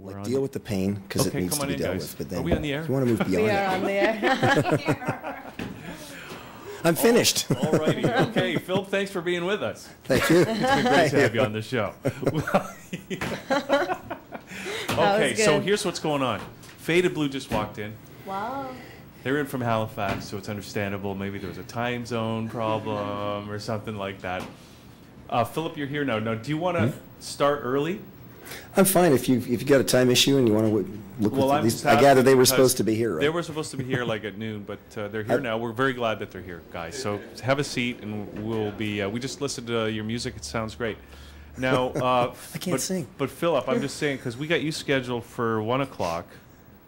Like deal with the pain because it needs to be dealt with. But then are we on the air? You want to move beyond We are on the air. I'm finished. All righty. Okay, Philip, thanks for being with us. Thank you. It's been great to have you on the show. Okay, so here's what's going on. Faded Blue just walked in. Wow. They're in from Halifax, so it's understandable. Maybe there was a time zone problem or something like that. Philip, you're here now. Now, do you want to start early? I'm fine if you've got a time issue and you want to look. Well, at these. I gather they were supposed to be here. Right? They were supposed to be here like at noon, but they're here now. We're very glad that they're here, guys. So have a seat, and we'll be. We just listened to your music. It sounds great. Now, I can't sing. But Philip, I'm just saying because we got you scheduled for 1 o'clock,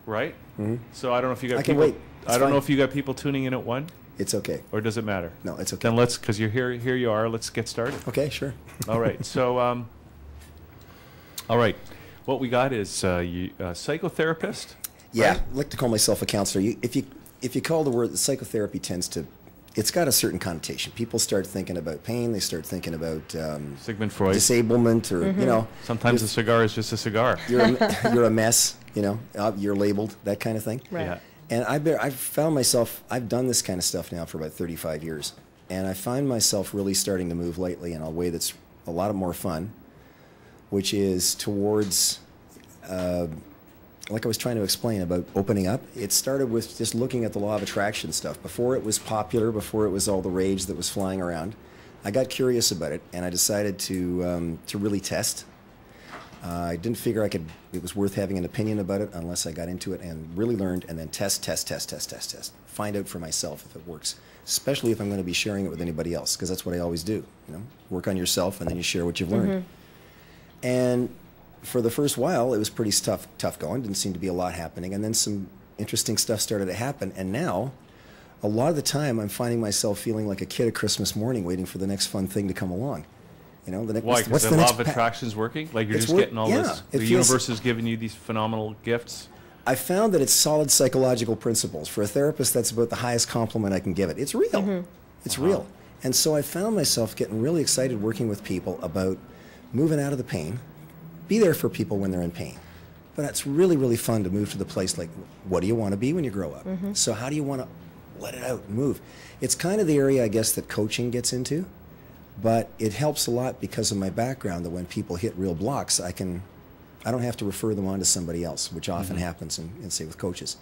right? Mm-hmm. So I don't know if you got. I can people, wait. I don't know if you got people tuning in at 1. It's okay. Or does it matter? No, it's okay. Then let's, because you're here. Here you are. Let's get started. Okay, sure. All right. So, all right. What we got is a psychotherapist. Yeah, right? I like to call myself a counselor. If you call the word psychotherapy, tends to, it's got a certain connotation. People start thinking about pain. They start thinking about Sigmund Freud, disablement, or you know. Sometimes a cigar is just a cigar. You're a mess. You know, you're labeled, that kind of thing. Right. Yeah. And I've found myself, I've done this kind of stuff now for about 35 years. And I find myself really starting to move lately in a way that's a lot more fun, which is towards, like I was trying to explain about opening up. It started with just looking at the law of attraction stuff. Before it was popular, before it was all the rage that was flying around, I got curious about it, and I decided to really test. I didn't figure it was worth having an opinion about it unless I got into it and really learned, and then test. Find out for myself if it works, especially if I'm going to be sharing it with anybody else, because that's what I always do. You know, work on yourself and then you share what you've learned. And for the first while, it was pretty tough going. Didn't seem to be a lot happening, and then some interesting stuff started to happen. And now, a lot of the time, I'm finding myself feeling like a kid at Christmas morning, waiting for the next fun thing to come along. You know, why? Because the law of attraction is working? Like you're just getting all this, the universe is giving you these phenomenal gifts? I found that it's solid psychological principles. For a therapist, that's about the highest compliment I can give it. It's real. It's real. And so I found myself getting really excited working with people about moving out of the pain. Be there for people when they're in pain. But it's really, really fun to move to the place like, what do you want to be when you grow up? So how do you want to let it out and move? It's kind of the area, I guess, that coaching gets into. But it helps a lot because of my background that when people hit real blocks, I don't have to refer them on to somebody else, which often happens in say with coaches.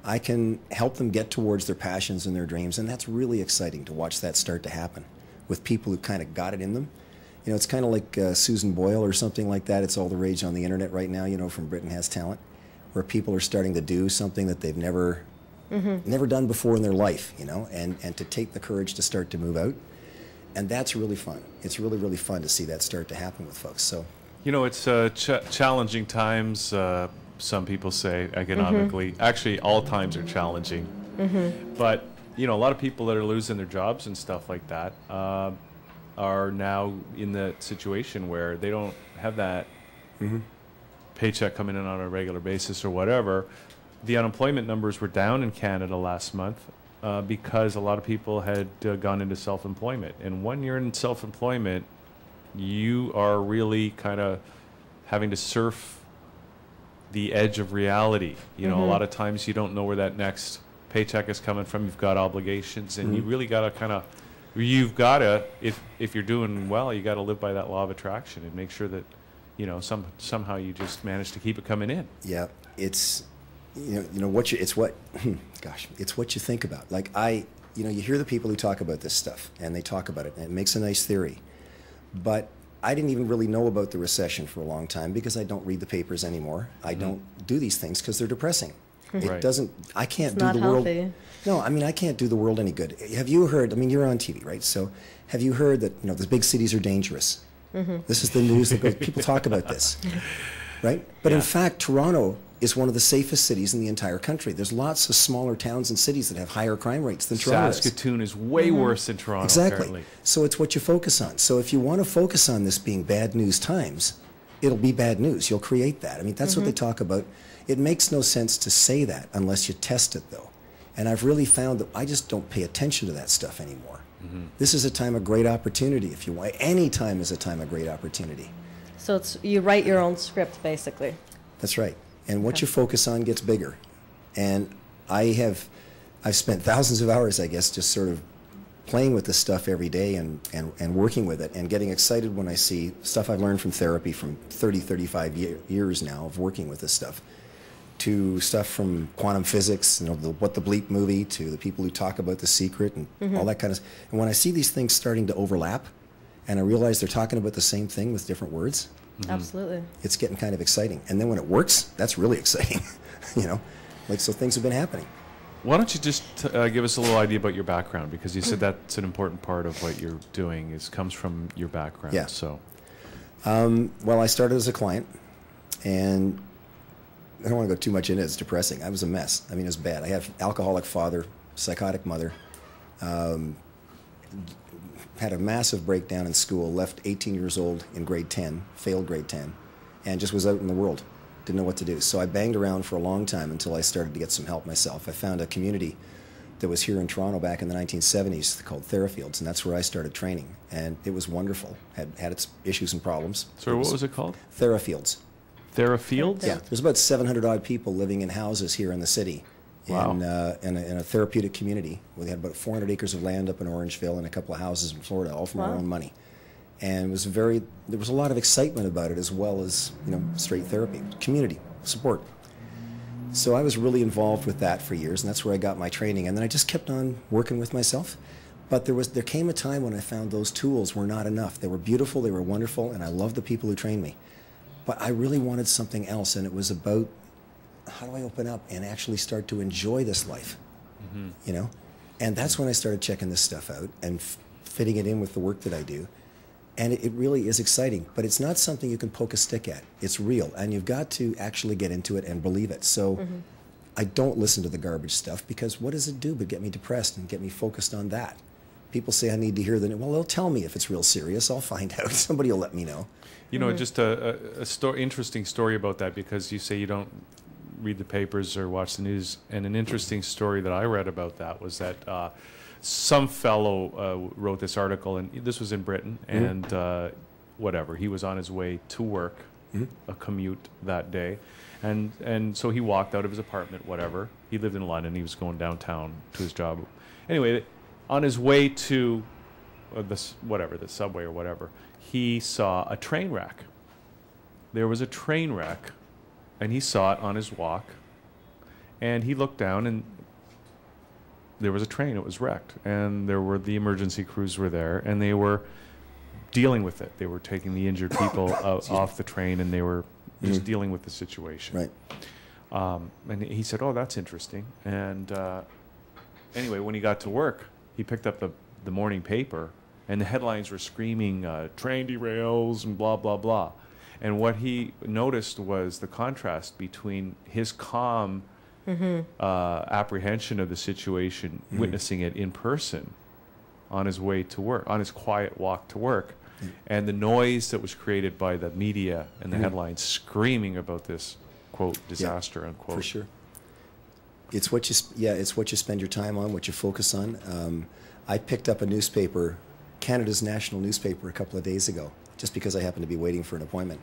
I can help them get towards their passions and their dreams, and that's really exciting to watch that start to happen with people who kind of got it in them. You know, it's kind of like Susan Boyle or something like that. It's all the rage on the internet right now, you know, from Britain Has Talent, where people are starting to do something that they've never done before in their life, you know, and to take the courage to start to move out. And that's really fun. It's really, really fun to see that start to happen with folks. So, you know, it's challenging times, some people say, economically. Actually, all times are challenging. But, you know, a lot of people that are losing their jobs and stuff like that are now in the situation where they don't have that paycheck coming in on a regular basis or whatever. The unemployment numbers were down in Canada last month. Because a lot of people had gone into self-employment. And when you're in self-employment, you are really kind of having to surf the edge of reality. You know, a lot of times you don't know where that next paycheck is coming from. You've got obligations, and you really got to if you're doing well, you got to live by that law of attraction and make sure that, you know, somehow you just manage to keep it coming in. Yeah, it's... it's what you think about. Like you hear the people who talk about this stuff, and they talk about it, and it makes a nice theory. But I didn't even really know about the recession for a long time because I don't read the papers anymore. I don't do these things because they're depressing. It doesn't, I can't do the world. No, I mean, I can't do the world any good. Have you heard, I mean, you're on TV, right? So have you heard that, you know, the big cities are dangerous? This is the news that goes, people talk about this, right? But in fact, Toronto is one of the safest cities in the entire country. There's lots of smaller towns and cities that have higher crime rates than Toronto. Saskatoon is way worse than Toronto, exactly. Apparently. So it's what you focus on. So if you want to focus on this being bad news times, it'll be bad news. You'll create that. I mean, that's what they talk about. It makes no sense to say that unless you test it, though. And I've really found that I just don't pay attention to that stuff anymore. This is a time of great opportunity, if you want. Any time is a time of great opportunity. So you write your own script, basically. That's right. And what you focus on gets bigger. And I've spent thousands of hours, I guess, just sort of playing with this stuff every day and working with it and getting excited when I see stuff I've learned from therapy from 30, 35 years now of working with this stuff, to stuff from quantum physics, what the Bleep movie, to the people who talk about The Secret and all that kind of stuff. And when I see these things starting to overlap and I realize they're talking about the same thing with different words, Absolutely. it's getting kind of exciting. And then when it works, that's really exciting, so things have been happening. Why don't you just give us a little idea about your background, because you said that's an important part of what you're doing comes from your background. Yeah. So, well, I started as a client, and I don't want to go too much into it. It's depressing. I was a mess. I mean, it was bad. I had an alcoholic father, psychotic mother, had a massive breakdown in school, left 18 years old in grade 10, failed grade 10, and just was out in the world. Didn't know what to do. So I banged around for a long time until I started to get some help myself. I found a community that was here in Toronto back in the 1970s called Therafields, and that's where I started training. And it was wonderful. Had its issues and problems. Sorry, what was it called? Therafields. Therafields? Yeah, there's about 700 odd people living in houses here in the city. Wow. In a therapeutic community. We had about 400 acres of land up in Orangeville and a couple of houses in Florida, all from our own money. And there was a lot of excitement about it, as well as, straight therapy, community, support. So I was really involved with that for years, and that's where I got my training. And then I just kept on working with myself. But there came a time when I found those tools were not enough. They were beautiful, they were wonderful, and I loved the people who trained me. But I really wanted something else, and it was about, how do I open up and actually start to enjoy this life? And that's when I started checking this stuff out and fitting it in with the work that I do. And it really is exciting, but it's not something you can poke a stick at. It's real, and you've got to actually get into it and believe it. So I don't listen to the garbage stuff, because what does it do but get me depressed and get me focused on that? People say I need to hear well, they'll tell me if it's real serious. I'll find out. Somebody will let me know. Just a interesting story about that, because you say you don't read the papers or watch the news. And an interesting story that I read about that was that some fellow wrote this article, and this was in Britain, and he was on his way to work, a commute that day, and so he walked out of his apartment, he lived in London, he was going downtown to his job. Anyway, on his way to the subway or whatever, he saw a train wreck. There was a train wreck, and he saw it on his walk, and he looked down, and there was a train. It was wrecked, and the emergency crews were there, and they were dealing with it. They were taking the injured people off the train, and they were just dealing with the situation. Right. And he said, "Oh, that's interesting." And anyway, when he got to work, he picked up the morning paper, and the headlines were screaming, "Train derails" and blah blah blah. And what he noticed was the contrast between his calm apprehension of the situation, witnessing it in person on his way to work, on his quiet walk to work, and the noise that was created by the media and the headlines screaming about this, quote, disaster, unquote. For sure. It's what you spend your time on, what you focus on. I picked up a newspaper, Canada's national newspaper, a couple of days ago, just because I happened to be waiting for an appointment.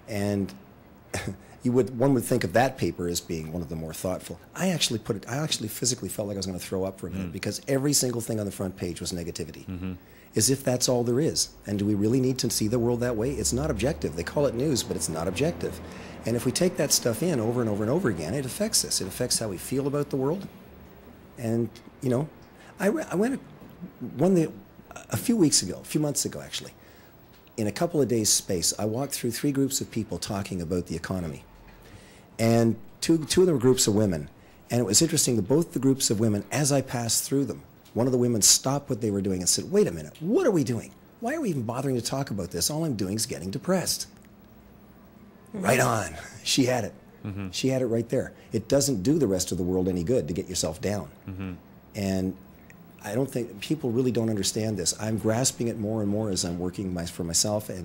And one would think of that paper as being one of the more thoughtful. I actually physically felt like I was going to throw up for a minute, because every single thing on the front page was negativity. As if that's all there is. And do we really need to see the world that way? It's not objective. They call it news, but it's not objective. And if we take that stuff in over and over and over again, it affects us. It affects how we feel about the world. And, I went a few months ago actually, in a couple of days' space, I walked through 3 groups of people talking about the economy. And two of them were groups of women. And it was interesting that both the groups of women, as I passed through them, one of the women stopped what they were doing and said, "Wait a minute, what are we doing? Why are we even bothering to talk about this? All I'm doing is getting depressed." Right on. She had it. She had it right there. It doesn't do the rest of the world any good to get yourself down. And I don't think people really don't understand this. I'm grasping it more and more as I'm working for myself and